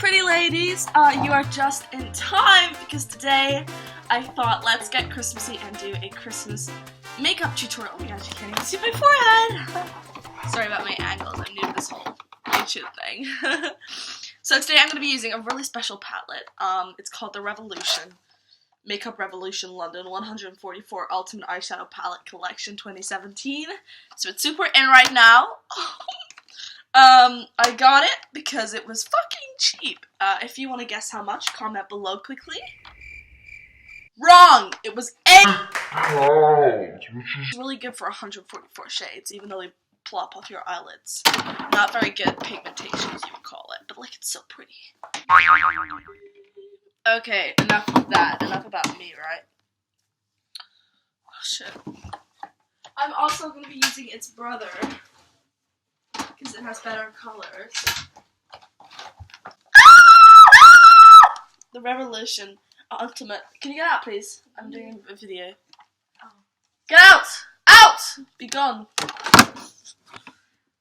pretty ladies, you are just in time because today I thought let's get Christmassy and do a Christmas makeup tutorial. Oh my gosh, you can't even see my forehead! Sorry about my angles, I'm new to this whole YouTube thing. So today I'm going to be using a really special palette. It's called the Revolution. Makeup Revolution London 144 Ultimate Eyeshadow Palette Collection 2017. So it's super in right now. I got it because it was fucking cheap. If you want to guess how much, comment below quickly. Wrong! It was £8! It's really good for 144 shades, even though they plop off your eyelids. Not very good pigmentation, as you would call it, but like, it's so pretty. Okay, enough of that. Enough about me, right? Oh, shit. I'm also going to be using its brother, because it has better colors. The Revolution Ultimate. Can you get out, please? I'm doing a video. Get out! Out! Be gone.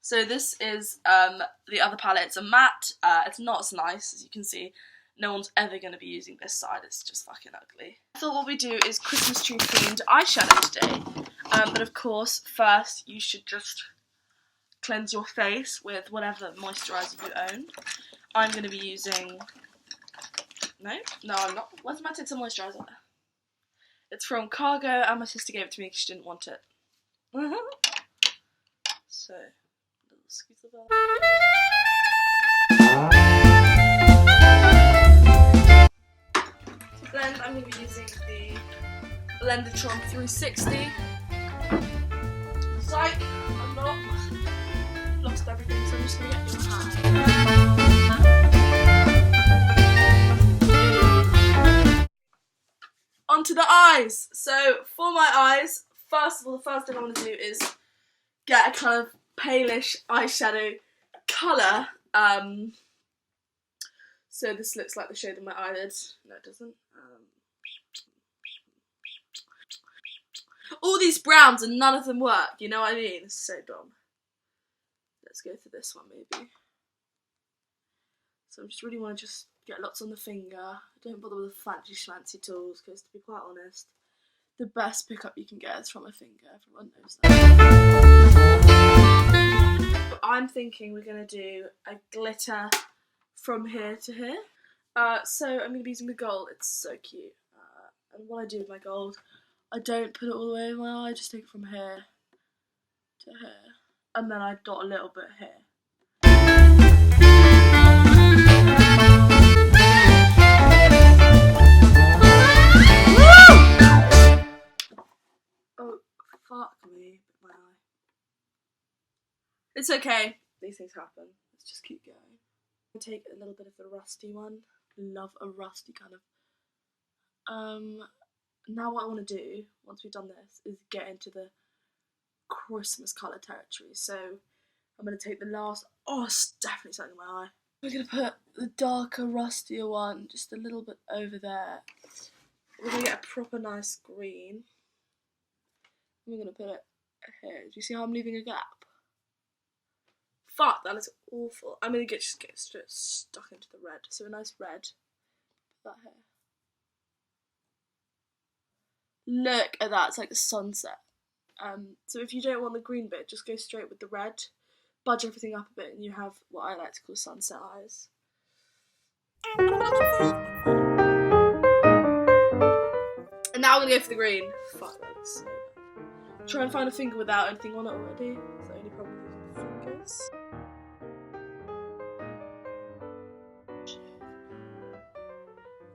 So this is the other palette. It's a matte. It's not as nice, as you can see. No one's ever going to be using this side. It's just fucking ugly. I thought what we do is Christmas tree themed eyeshadow today. But of course, first you should just cleanse your face with whatever moisturizer you own. I'm going to be using... No, I'm not. Where's my Tinted moisturizer? It's from Cargo, and my sister gave it to me because she didn't want it. So, a little squeeze of that. To blend, I'm going to be using the Blenditron 360. Psych, I'm not. Lost everything, so I'm just going to get your hand. Onto the eyes. So for my eyes, first of all, the first thing I want to do is get a kind of palish eyeshadow colour. So this looks like the shade of my eyelid. No, it doesn't. All these browns and none of them work. You know what I mean? It's so dumb. Let's go for this one maybe. So I just really want to just get lots on the finger. Don't bother with the fancy schmancy tools because, to be quite honest, the best pickup you can get is from a finger. Everyone knows that. But I'm thinking we're going to do a glitter from here to here. So I'm going to be using the gold. It's so cute. And what I do with my gold, I don't put it all the way in my eye. I just take it from here to here. And then I dot a little bit here. Fuck me, my eye. It's okay. These things happen. Let's just keep going. I'll take a little bit of the rusty one. Love a rusty kind of. Now what I want to do, once we've done this, is get into the Christmas colour territory. So I'm going to take the last... Oh, it's definitely something in my eye. We're going to put the darker, rustier one just a little bit over there. We're going to get a proper nice green. I'm going to put it here. Do you see how I'm leaving a gap? Fuck, that looks awful. I'm going to just get stuck into the red. So a nice red. Put that here. Look at that, it's like the sunset. So if you don't want the green bit, just go straight with the red. Budge everything up a bit and you have what I like to call sunset eyes. And now I'm going to go for the green. Fuck, that looks so bad. Try and find a finger without anything on it already. It's the only problem with fingers.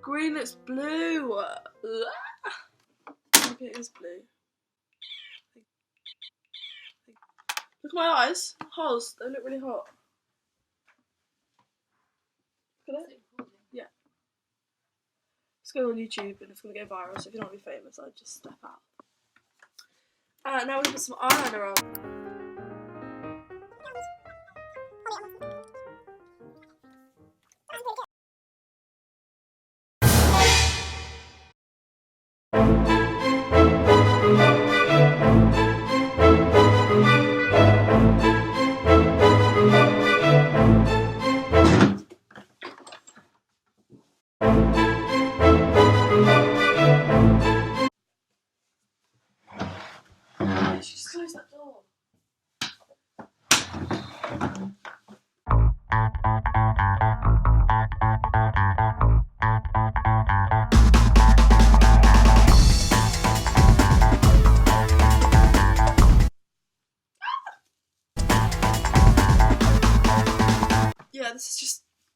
Green looks blue. Maybe it is blue. Look at my eyes. Holes. They look really hot. Look at it. Yeah. Let's go on YouTube and it's going to go viral. So if you don't want to be famous, I'd just step out. Now we're going to put some eyeliner on.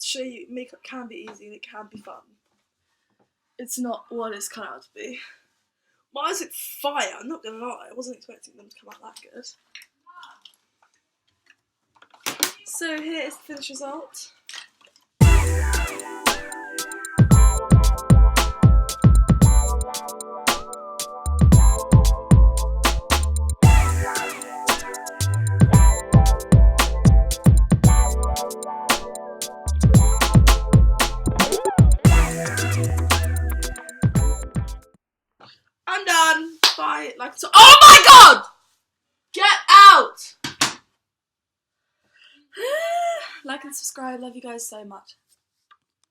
show you makeup can be easy and it can be fun. It's not what it's cut out to be. My eyes look fire, I'm not gonna lie. I wasn't expecting them to come out that good. So here is the finished result. I'm done. Bye. Like so. Oh my god! Get out! Like and subscribe. Love you guys so much.